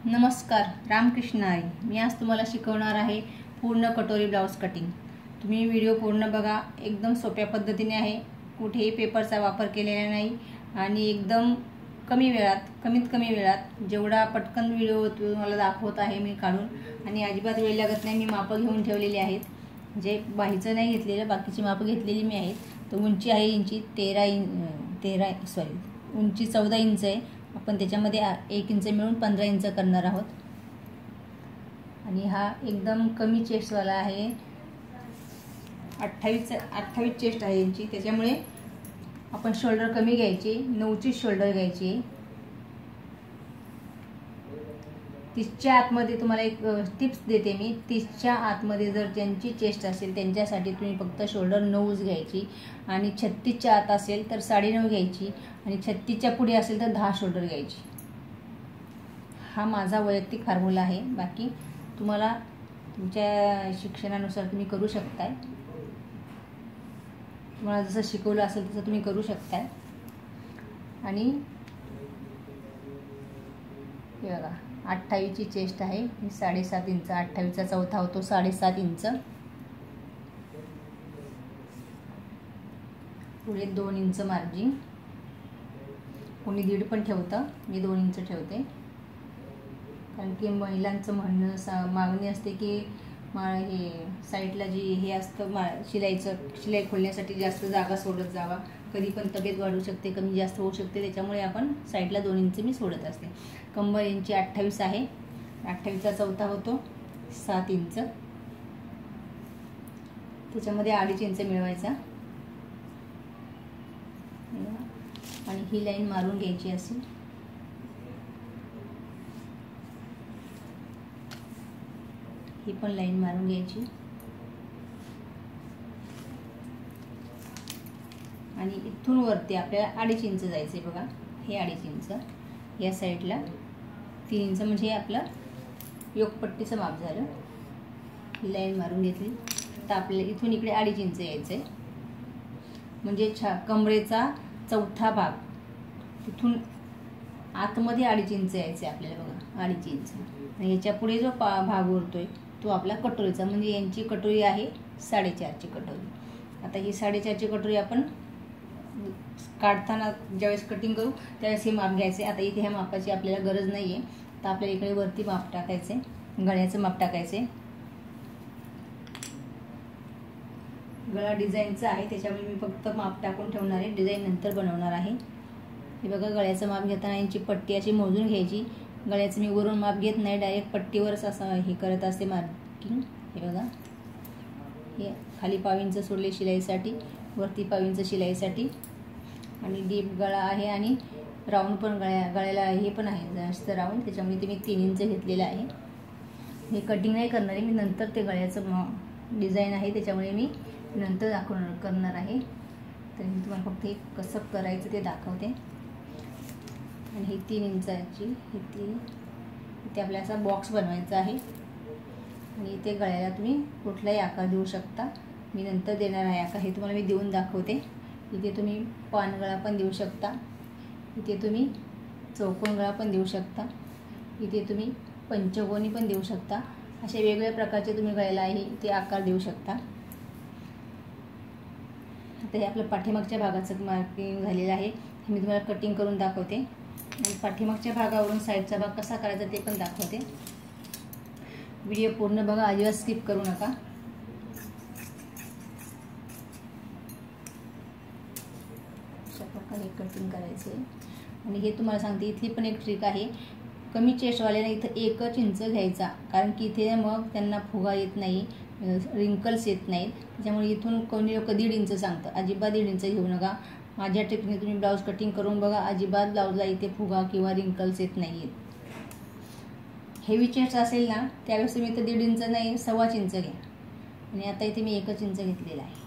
नमस्कार, रामकृष्ण हरी. मी आज तुम्हाला शिकवणार आहे पूर्ण कटोरी ब्लाउज कटिंग. तुम्ही व्हिडिओ पूर्ण बघा. एकदम सोप्या पद्धतीने आहे. कुठेही पेपरचा वापर केलेला नाही आणि एकदम कमीत कमी वेळात जेवढा पटकन व्हिडिओ तुम्हाला दाखवत आहे मी काढून, आणि अजिबात वेळ लागत नाही. मी मापं घेऊन ठेवलेली आहेत, म्हणजे बाहीचं नाही घेतलेलं, बाकीची मापं घेतलेली मी आहेत. तर उंची आहे इंची 13 उंची 14 इंच आहे. आपण त्याच्यामध्ये 1 इंच मिळून 15 इंच करणार आहोत. आणि हा एकदम कमी चेस्टवाला आहे. 28 चेस्ट आहे यांची, त्याच्यामुळे आपण शोल्डर कमी घ्यायचे. 9ची शोल्डर घ्यायची. 30च्या आतमध्ये तुम्हाला एक टिप्स देते मी. 30च्या आतमध्ये जर ज्यांची चेस्ट असेल त्यांच्यासाठी तुम्ही फक्त शोल्डर 9च घ्यायची, आणि 36च्या आत असेल तर 9.5 घ्यायची, आणि 36च्या पुढे असेल तर 10 शोल्डर घ्यायची. हा माझा वैयक्तिक फॉर्म्युला आहे. बाकी तुम्हाला तुमच्या शिक्षणानुसार तुम्ही करू शकताय. तुम्हाला जसं शिकवलं असेल तसं तुम्ही करू शकताय. आणि हे बघा, 28ची चेस्ट आहे. ही 7.5 इंच. 28चा चौथा होतो 7.5 इंच. पुढे 2 इंच मार्जिन. कोणी 1.5 पण ठेवतं, मी 2 इंच ठेवते. कारण की महिलांचं मागणी असते की हे साईडला जी हे असतं शिलाई खोलण्यासाठी जास्त जागा सोडत जावा. कधी पण तब्येत वाढू शकते, कमी जास्त होऊ शकते, त्याच्यामुळे आपण साईडला 2 इंच मी सोडत असते. कंबर इंची 28 आहे. 28चा चौथा होतो 7 इंच. त्याच्यामध्ये 2.5 इंच मिळवायचा, आणि ही लाईन मारून घ्यायची असेल. ही पण लाईन मारून घ्यायची. आणि इथून वरती आपल्याला 2.5 इंच जायचे. बघा, हे 2.5 इंच. या साईडला 3 इंच, म्हणजे आपलं योगपट्टीचं माप झालं. ही लाईन मारून घेतली. तर आपल्याला इथून इकडे 2.5 इंच यायचं आहे. म्हणजे कमरेचा चौथा भाग तिथून आतमध्ये 2.5 इंच यायचं आहे आपल्याला. बघा, 2.5 इंच. आणि याच्या पुढे जो भाग उरतोय तो आपला कटोरीचा, म्हणजे यांची कटोरी आहे 4.5ची कटोरी. आता ही 4.5ची कटोरी आपण काढताना ज्यावेळेस कटिंग करू त्यावेळेस हे माप घ्यायचे. आता इथे ह्या मापाची आपल्याला गरज नाही आहे. तर आपल्याला इकडे वरती माप टाकायचे, गळ्याचं माप टाकायचे. गळा डिझाईनचा आहे, त्याच्यामुळे मी फक्त माप टाकून ठेवणार आहे. डिझाईन नंतर बनवणार आहे. हे बघा, गळ्याचं माप घेताना यांची पट्टी अशी मोजून घ्यायची. गळ्याचं मी वरून माप घेत नाही, डायरेक्ट पट्टीवरच असं हे करत असते मार्किंग. हे बघा, हे खाली 1.5 इंच सोडले शिलाईसाठी, वरती 1.5 इंच शिलाईसाठी. आणि डीप गळा आहे, आणि राऊंड पण गळ्याला हे पण आहे जास्त राऊंड, त्याच्यामुळे ते मी 3 इंच घेतलेलं आहे. हे कटिंग नाही करणार आहे मी, नंतर ते गळ्याचं डिझाईन आहे त्याच्यामुळे मी नंतर करणार आहे. तर मी तुम्हाला फक्त हे कसं करायचं ते दाखवते. आणि ही 3 इंचाची इथे आपल्याला असा बॉक्स बनवायचा आहे. आणि इथे गळ्याला तुम्ही कुठलाही आकार देऊ शकता. मी नंतर देणार आहे आकार, हे तुम्हाला मी देऊन दाखवते. इथे तुम्ही पानगळा पण देऊ शकता, इथे तुम्ही चौकोन गळा पण देऊ शकता, इथे तुम्ही पंचकोनी पण देऊ शकता. असे वेगवेगळ्या प्रकारचे तुम्ही गळ्याला आहे ते आकार देऊ शकता. आता हे आपलं पाठीमागच्या भागाचं मार्किंग झालेलं आहे. हे मी तुम्हाला कटिंग करून दाखवते, आणि पाठीमागच्या भागावरून साईडचा भाग कसा करायचा ते पण दाखवते. व्हिडिओ पूर्ण बघा, अजिबात स्किप करू नका. अशा प्रकारे कटिंग करायचे. आणि हे तुम्हाला सांगते, इथली पण एक ट्रिक आहे. कमी चेस्टवाल्याला इथं 1 इंच घ्यायचा, कारण की इथे मग त्यांना फुगा येत नाही, रिंकल्स येत नाहीत. त्याच्यामुळे इथून कोणी लोक 1.5 इंच सांगतं. अजिबात 1.5 इंच घेऊ नका. माझ्या ट्रिकने तुम्ही ब्लाऊज कटिंग करून बघा, अजिबात ब्लाऊजला इथे फुगा किंवा रिंकल्स येत नाही आहेत. हेवी चेस्ट असेल ना त्यावेळेस तुम्ही इथं 1.5 इंच नाही 1.25 इंच घ्या. आणि आता इथे मी 1 इंच घेतलेला आहे.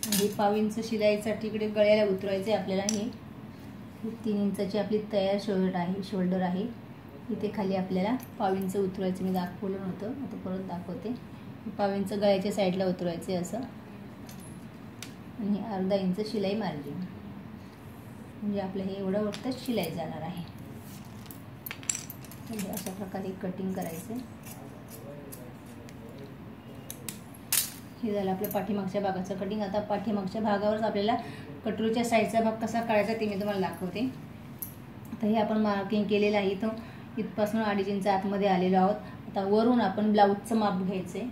आणि 1.5 इंच शिलाईसाठी इकडे गळ्याला उतरवायचे आपल्याला. हे 3 इंचाची आपली तयार शोल्डर आहे. इथे खाली आपल्याला 1.5 इंच उतरवायचं. मी दाखवलं नव्हतं, आता परत दाखवते. 1.5 इंच गळ्याच्या साईडला उतरवायचे असं, आणि अर्धा इंच शिलाई मार्जिन. म्हणजे आपलं हे एवढं वरतं शिलाई जाणार आहे. म्हणजे अशा प्रकारे कटिंग करायचं. हे झालं आपल्या पाठीमागच्या भागाचं कटिंग. आता पाठीमागच्या भागावरच आपल्याला कटोरीच्या साईडचा भाग कसा काढायचा ते मी तुम्हाला दाखवते. आता हे आपण मार्किंग केलेलं आहे. इथपासून 2.5 इंच आतमध्ये आलेलो आहोत. आता वरून आपण ब्लाऊजचं माप घ्यायचं आहे,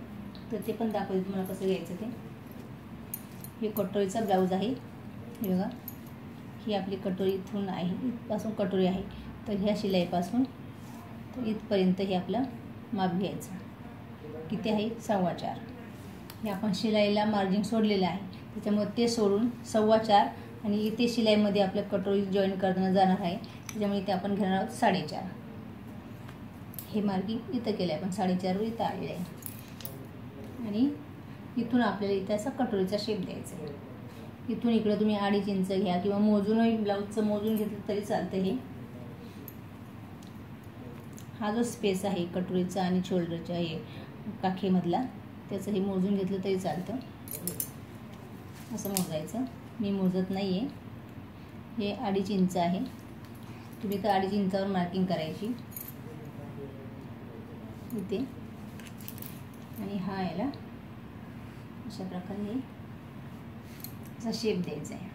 तर ते पण दाखवते तुम्हाला कसं घ्यायचं ते. हे कटोरीचा ब्लाऊज आहे. हे बघा, ही आपली कटोरी इथून आहे, इथपासून कटोरी आहे, तर ह्या शिलाईपासून तर इथपर्यंत हे आपलं माप घ्यायचं. किती आहे? 4.25. हे आपण शिलाईला मार्जिन सोडलेलं आहे, त्याच्यामुळे ते सोडून 4.25 आणि इथे शिलाईमध्ये आपलं कटोरी जॉईन करताना जाणार आहे, त्याच्यामुळे इथे आपण घेणार आहोत 4.5. हे मार्किंग इथं केलं आहे आपण 4.5 वर इथं आलेलं आहे. आणि इथून आपल्याला इथं असा कटोरीचा शेप द्यायचा आहे. इथून इकडे तुम्ही 2.5 इंच घ्या किंवा मोजूनही ब्लाऊजचं मोजून घेतलं तरी चालतं. हे हा जो स्पेस आहे कटोरीचा आणि शोल्डरच्या हे काखेमधला, त्याचं हे मोजून घेतलं तरी चालतं. असं मोजायचं. मी मोजत नाही आहे. हे 2.5 इंच आहे. तुम्ही तर 2.5 इंचावर मार्किंग करायची इथे. आणि हा याला अशा प्रकारे असा शेप द्यायचा आहे.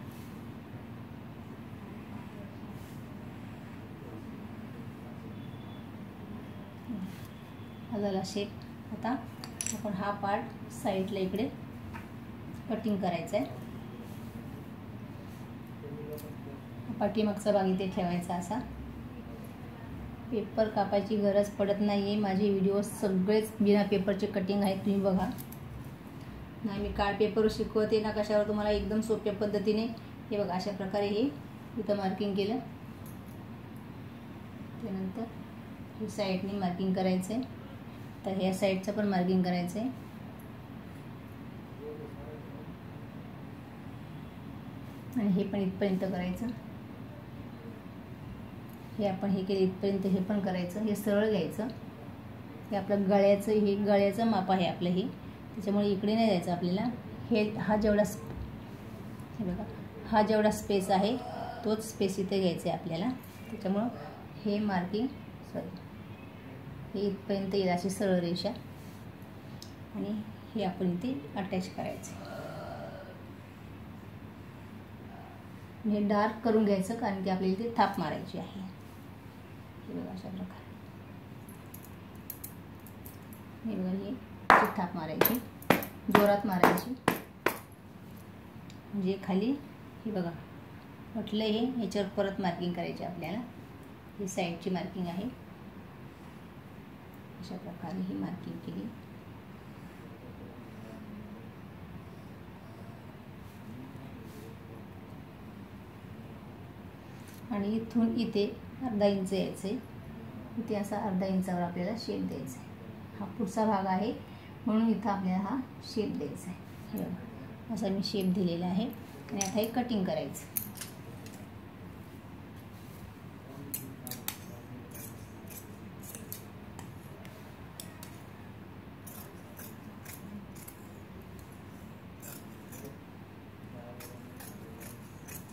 हा झाला शेप. आता आपण हा पार्ट साईडला इकडे कटिंग करायचा आहे. पाठीमागचा भाग इथे ठेवायचा असा. पेपर कापायची गरज पडत नाही आहे. माझे व्हिडिओ सगळेच बिना पेपरचे कटिंग आहेत, तुम्ही बघा. नाही मी कार्ड पेपरवर शिकवते ना कशावर, तुम्हाला एकदम सोप्या पद्धतीने. हे बघा, अशा प्रकारे हे इथं मार्किंग केलं. त्यानंतर हे साईडने मार्किंग करायचं आहे. तर ह्या साईडचं पण मार्किंग करायचं आहे. आणि हे पण इथपर्यंत करायचं. हे आपण हे केलं इथपर्यंत, हे पण करायचं. हे सरळ घ्यायचं. हे आपलं गळ्याचं, हे गळ्याचं माप आहे आपलं हे, त्याच्यामुळे इकडे नाही जायचं आपल्याला. हा जेवढा हे बघा, हा जेवढा स्पेस आहे तोच स्पेस इथे घ्यायचा आहे आपल्याला. त्याच्यामुळं हे मार्किंग हे इथपर्यंत येईल अशी सरळ रेषा. आणि हे आपण इथे अटॅच करायचं. हे डार्क करून घ्यायचं, कारण की आपल्याला इथे थाप मारायची आहे. हे बघा, अशा प्रकारे हे बघा, ही थाप मारायची, जोरात मारायची. म्हणजे खाली हे बघा म्हटलं, हे ह्याच्यावर परत मार्किंग करायची आपल्याला. ही साईडची मार्किंग आहे. अशा प्रकारे ही मार्किंग केली. आणि इथून इथे 1/2 इंच यायचं आहे. इथे असा 1/2 इंचावर आपल्याला शेप द्यायचा आहे. हा पुढचा भाग आहे म्हणून इथं आपल्याला हा शेप द्यायचा आहे. हे बघा, असा मी शेप दिलेला आहे. आणि आता हे कटिंग करायचं.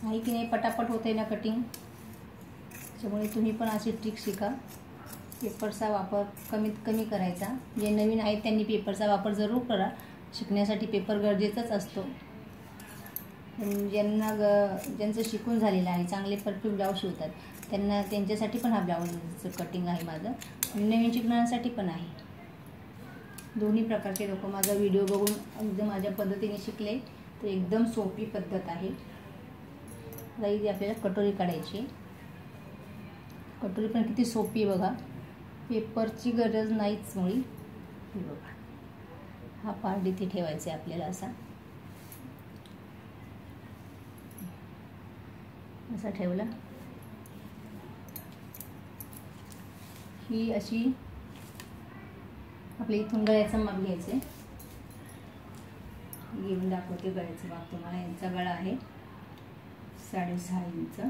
आहे की नाही, पटापट होते ना कटिंग. त्यामुळे तुम्ही पण अशी ट्रिक शिका. पेपरचा वापर कमीत कमी करायचा. जे नवीन आहेत त्यांनी पेपरचा वापर जरूर करा. शिकण्यासाठी पेपर गरजेचाच असतो. ज्यांचं शिकून झालेलं आहे, चांगले परफेक्ट ब्लाऊज शिवतात, त्यांच्यासाठी पण हा ब्लाऊजचं कटिंग आहे माझं. आणि नवीन शिकणाऱ्यांसाठी पण आहे. दोन्ही प्रकारचे लोक माझा व्हिडिओ बघून एकदम माझ्या पद्धतीने शिकले. तर एकदम सोपी पद्धत आहे. इथे आपल्याला कटोरी काढायची. कटोरी पण किती सोपी बघा, पेपरची गरज नाहीच मुळी. हे बघा, हा पार्ट इथे ठेवायचा आहे आपल्याला असा. असा ठेवला. ही अशी आपल्या इथून गळ्याचं माप घ्यायचं आहे. घेऊन दाखवते गळ्याचं माप तुम्हाला. यांचा गळा आहे 6.5 इंच.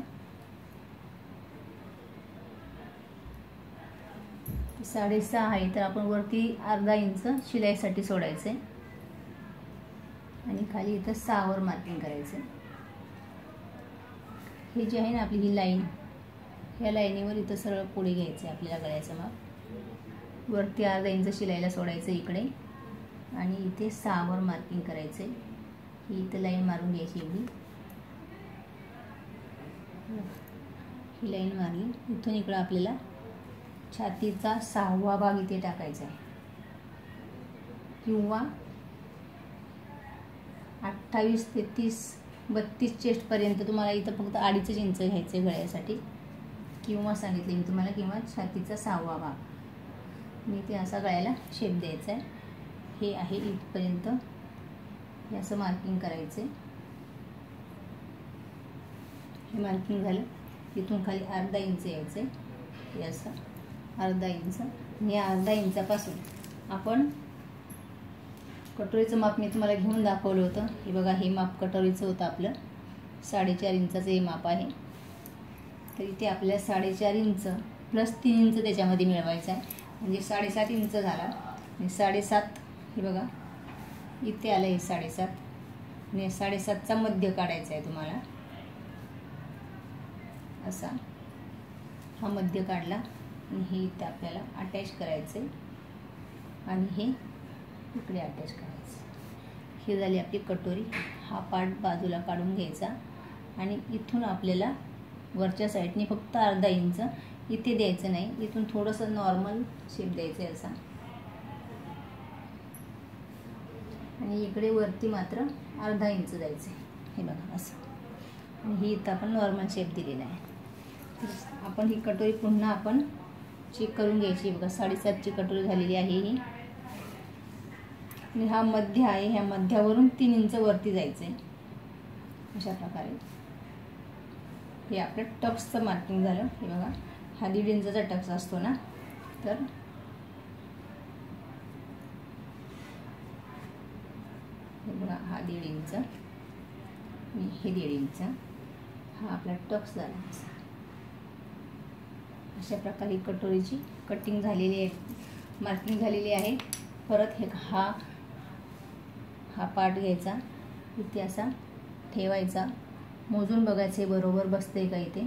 6.5 आहे तर आपण वरती 1/2 इंच शिलाईसाठी सोडायचे. आणि खाली इथं 6 वर मार्किंग करायचं. हे जे आहे ना आपली ही लाईन, ह्या लाईनीवर इथं सरळ पुढे घ्यायचं आहे आपल्याला गळ्याचं माप. वरती अर्धा इंच शिलाईला सोडायचं इकडे आणि इथे 6 वर मार्किंग करायचं आहे. ही इथं लाईन मारून घ्यायची एवढी. ही लाईन मारली. इथून इकडं आपल्याला छातीचा 6वा भाग इथे टाकायचा आहे किंवा 28 ते 32 चेस्टपर्यंत तुम्हाला इथं फक्त 2.5 इंच घ्यायचं आहे गळ्यासाठी, किंवा सांगितले मी तुम्हाला, किंवा छातीचा 6वा भाग मी ते असा गळ्याला शेप द्यायचा आहे. हे आहे इथपर्यंत, हे असं मार्किंग करायचं आहे. हे मार्किंग झालं. इथून खाली अर्धा इंच यायचं आहे, हे असं अर्धा इंच. या अर्धा इंचापासून आपण कटोरीचं माप मी तुम्हाला घेऊन दाखवलं होतं. हे बघा, हे माप कटोरीचं होतं आपलं. 4.5 इंचाचं हे माप आहे. तर इथे आपल्याला 4.5 इंच प्लस 3 इंच त्याच्यामध्ये मिळवायचं आहे, म्हणजे 7.5 इंच झाला. आणि 7.5 हे बघा इथे आलं, हे 7.5 आणि 7.5चा मध्य काढायचा आहे तुम्हाला. असा हा मध्य काढला आणि हे इथे आपल्याला अटॅच करायचं आहे आणि हे इकडे अटॅच करायचं. ही झाली आपली कटोरी. हा पार्ट बाजूला काढून घ्यायचा आणि इथून आपल्याला वरच्या साईडने फक्त अर्धा इंच इथे द्यायचं नाही, इथून थोडंसं नॉर्मल शेप द्यायचं आहे असा, आणि इकडे वरती मात्र अर्धा इंच द्यायचं आहे. हे बघा असं. आणि ही इथं आपण नॉर्मल शेप दिलेला आहे. आपण ही कटोरी पुन्हा आपण चेक करून घ्यायची. बघा 7.5ची कटोरी झालेली आहे ही. आणि हा मध्य आहे, ह्या मध्यावरून 3 इंच वरती जायचं आहे. अशा प्रकारे हे आपलं टक्सचं मार्किंग झालं. हे बघा, हा 1.5 इंचाचा टक्स असतो ना, तर हे बघा हा 1.5 इंच आणि हे 1.5 इंच हा आपला टक्स झाला. अशा प्रकारे कटोरीची कटिंग झालेली आहे, मार्किंग झालेली आहे. परत हे हा पार्ट घ्यायचा, इथे असा ठेवायचा, मोजून बघायचे बरोबर बसते का इथे.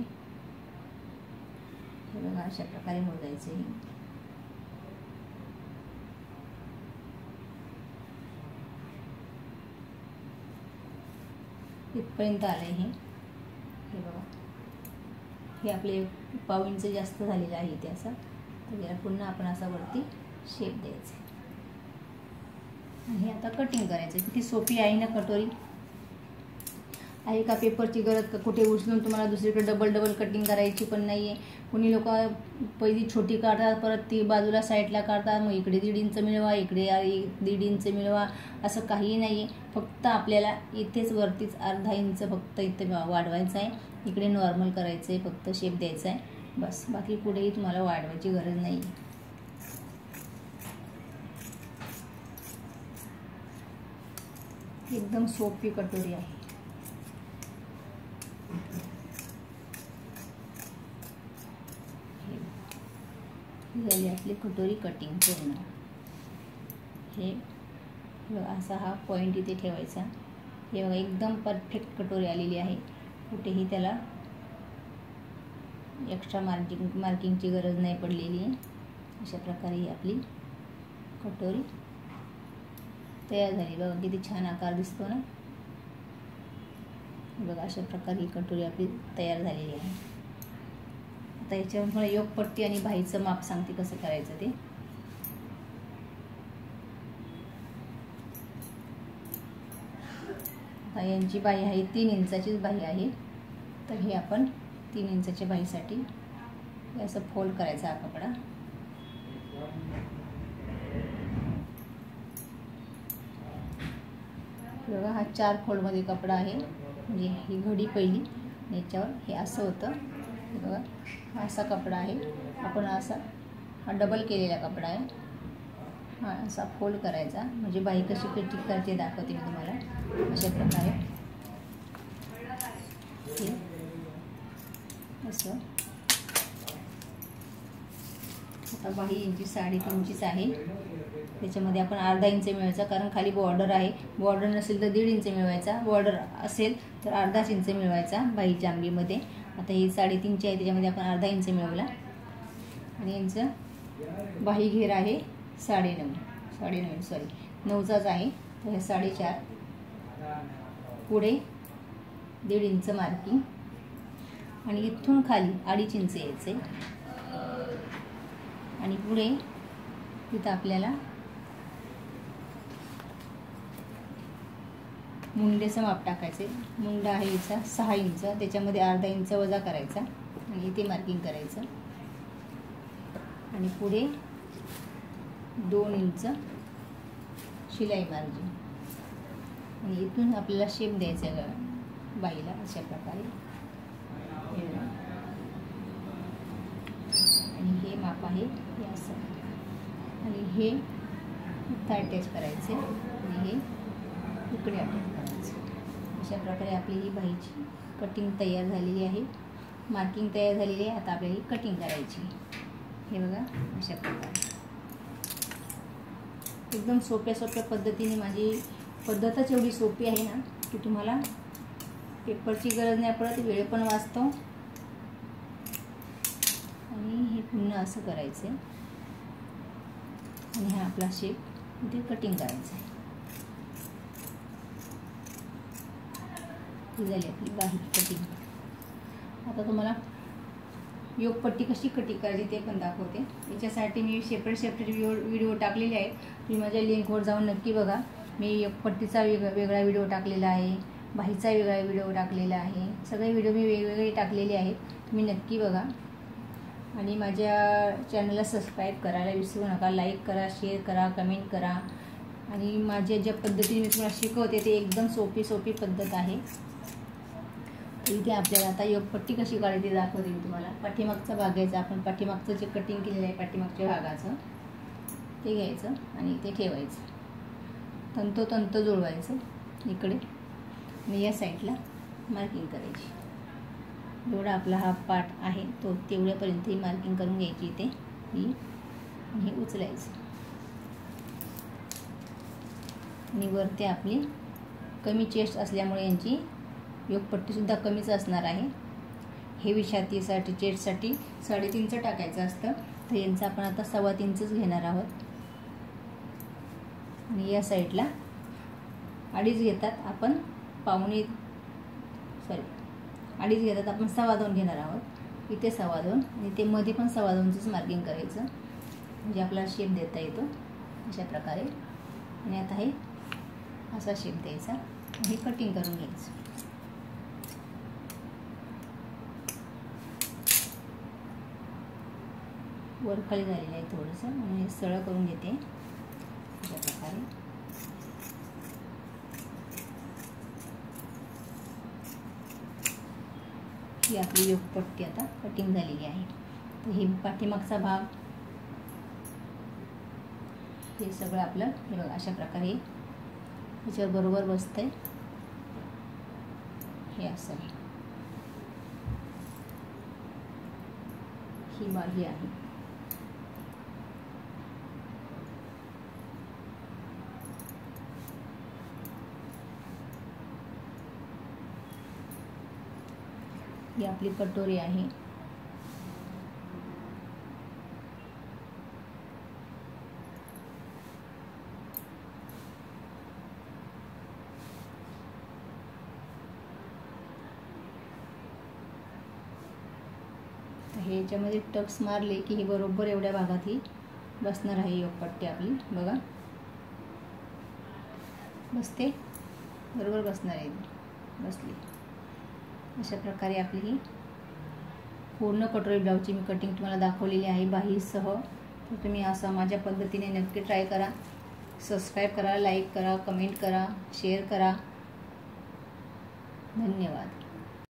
हे बघा अशा प्रकारे मोजायचे. इथपर्यंत आलंय हे. हे बघा, हे आपले 1/2 इंच जास्त झालेलं आहे इथे असं. तर याला पुन्हा आपण असा वरती शेप द्यायचा आणि हे आता कटिंग करायचं. किती सोपी आहे ना कटोरी. आहे का पेपरची गरज का कुठे उचलून तुम्हाला दुसरीकडे डबल कटिंग करायची पण नाही आहे. कोणी लोक पहिली छोटी काढतात, परत ती बाजूला साईडला काढतात, मग इकडे 1.5 इंच मिळवा, इकडे 1.5 इंच मिळवा, असं काही नाही आहे. फक्त आपल्याला इथेच वरतीच अर्धा इंच फक्त इथे वाढवायचं आहे, इकडे नॉर्मल करायचं आहे, फक्त शेप द्यायचा आहे बस. बाकी कुठेही तुम्हाला वाढवायची गरज नाही. एकदम सोपी कटोरी आहे. झाली आपली कटोरी कटिंग पूर्ण. हे असा हा पॉइंट इथे ठेवायचा. हे बघा एकदम परफेक्ट कटोरी आलेली आहे. कुठेही त्याला एक्स्ट्रा मार्किंगची गरज नाही पडलेली आहे. अशा प्रकारे ही आपली कटोरी तयार झाली. बघा किती छान आकार दिसतो ना. बघा अशा प्रकारे ही कटोरी आपली तयार झालेली आहे. आता याच्यावर मला योगपट्टी आणि बाहीचं माप सांगते कसं करायचं ते. आता यांची बाही आहे 3 इंचाचीच बाही आहे. तर हे आपण 3 इंचाच्या बाहीसाठी असं फोल्ड करायचा हा कपडा. बघा हा 4 फोल्डमध्ये कपडा आहे. म्हणजे ही घडी पहिली, याच्यावर हे असं होतं. बघा हा असा कपडा आहे. आपण असा हा डबल केलेला कपडा आहे. हा असा फोल्ड करायचा. म्हणजे बाही कशी कटिंग करते दाखवते मी तुम्हाला. अशा प्रकारे असं आता बाही यांची 3.5 आहे, त्याच्यामध्ये आपण अर्धा इंच मिळवायचा, कारण खाली बॉर्डर आहे. बॉर्डर नसेल तर 1.5 इंच मिळवायचा, बॉर्डर असेल तर अर्धाच इंच मिळवायचा बाहीच्या आंबीमध्ये. आता ही 3.5 आहे, त्याच्यामध्ये आपण अर्धा इंच मिळवला. आणि यांचं बाही घेर आहे 9चाच आहे, तर हे 4.5. पुढे 1.5 इंच मार्किंग आणि इथून खाली 2.5 इंच यायचे. आणि पुढे तिथं आपल्याला मुंडेचं माप टाकायचे. मुंडा आहे याचा 6 इंच, त्याच्यामध्ये अर्धा इंच वजा करायचा आणि इथे मार्किंग करायचं. आणि पुढे 2 इंच शिलाई मार्जिन. आणि इथून आपल्याला शेप द्यायचा आहे बाईला अशा प्रकारे. आणि हे माप आहे हे असं, आणि हे इथं अटॅच करायचे आणि हे इकडे अटॅच करायचे. अशा प्रकारे आपली ही बाईची कटिंग तयार झालेली आहे, मार्किंग तयार झालेली आहे. आता आपल्याला ही कटिंग करायची. हे बघा अशा प्रकारे एकदम सोप्या पद्धतीने. माझी पद्धतच एवढी सोपी आहे ना की तुम्हाला पेपरची गरज नाही पडत, वेळ पण वाचतो. आणि हे पुन्हा असं करायचं आणि हा आपला शेप इथे कटिंग करायचा आहे. ही झाली आपली बाही कटिंग. आता तुम्हाला योगपट्टी कशी कटिंग करायची ते पण दाखवते. याच्यासाठी मी सेपरेट व्हिडिओ टाकलेले आहेत, तुम्ही माझ्या लिंकवर जाऊन नक्की बघा. मी योगपट्टीचा वेगळा व्हिडिओ टाकलेला आहे, बाहीचा वेगळा व्हिडिओ टाकलेला आहे. सगळे व्हिडिओ मी वेगवेगळे टाकलेले आहेत, तुम्ही नक्की बघा. आणि माझ्या चॅनलला सबस्क्राईब करायला विसरू नका. लाईक करा, शेअर करा, कमेंट करा. आणि माझ्या ज्या पद्धतीने मी तुम्हाला शिकवते ते एकदम सोपी पद्धत आहे. इथे आपल्याला आता योगपट्टी कशी काढायची दाखवते मी तुम्हाला. पाठीमागचा भाग घ्यायचा, आपण पाठीमागचं जे कटिंग केलेलं आहे पाठीमागच्या भागाचं ते घ्यायचं आणि ते ठेवायचं. तंतोतंत जुळवायचं इकडे आणि या साईडला मार्किंग करायची. जेवढा आपला हा पार्ट आहे तो तेवढ्यापर्यंत ही मार्किंग करून घ्यायची इथे ही, आणि हे उचलायचं. आणि वरती आपली कमी चेस्ट असल्यामुळे यांची योगपट्टीसुद्धा कमीच असणार आहे. हेवी छातीसाठी चेस्टसाठी 3.5 टाकायचं असतं, तर यांचं आपण आता 3.25 घेणार आहोत. आणि या साईडला 2.5 घेतात आपण, 2.5 घेतात आपण, 2.25 घेणार आहोत. इथे 2.25 आणि ते मध्ये पण 2.25च मार्किंग करायचं, म्हणजे आपला शेप देता येतो अशा प्रकारे. आणि आता हे असा शेप द्यायचा, हे कटिंग करून घ्यायचं. वर खाली झालेलं आहे थोडंसं, म्हणून हे सरळ करून घेते अशा प्रकारे. ही आपली योगपट्टी आता कटिंग झालेली आहे. तर हे पाठीमागचा भाग हे सगळं आपलं हे बघा अशा प्रकारे याच्यावर बरोबर बसतंय. हे असं आहे, ही बाही आहे. ही आपली कटोरी आहे. हे याच्यामध्ये टक्स मारले की हे बरोबर एवढ्या भागात ही बसणार आहे योगपट्टी आपली. बघा बसते, बरोबर बसणार आहे, बसली. अशा प्रकारे आपली ही पूर्ण कटोरी ब्लाऊजची मी कटिंग तुम्हाला दाखवलेली आहे बाहीसह. तर तुम्ही असं माझ्या पद्धतीने नक्की ट्राय करा. सबस्क्राईब करा, लाईक करा, कमेंट करा, शेअर करा. धन्यवाद.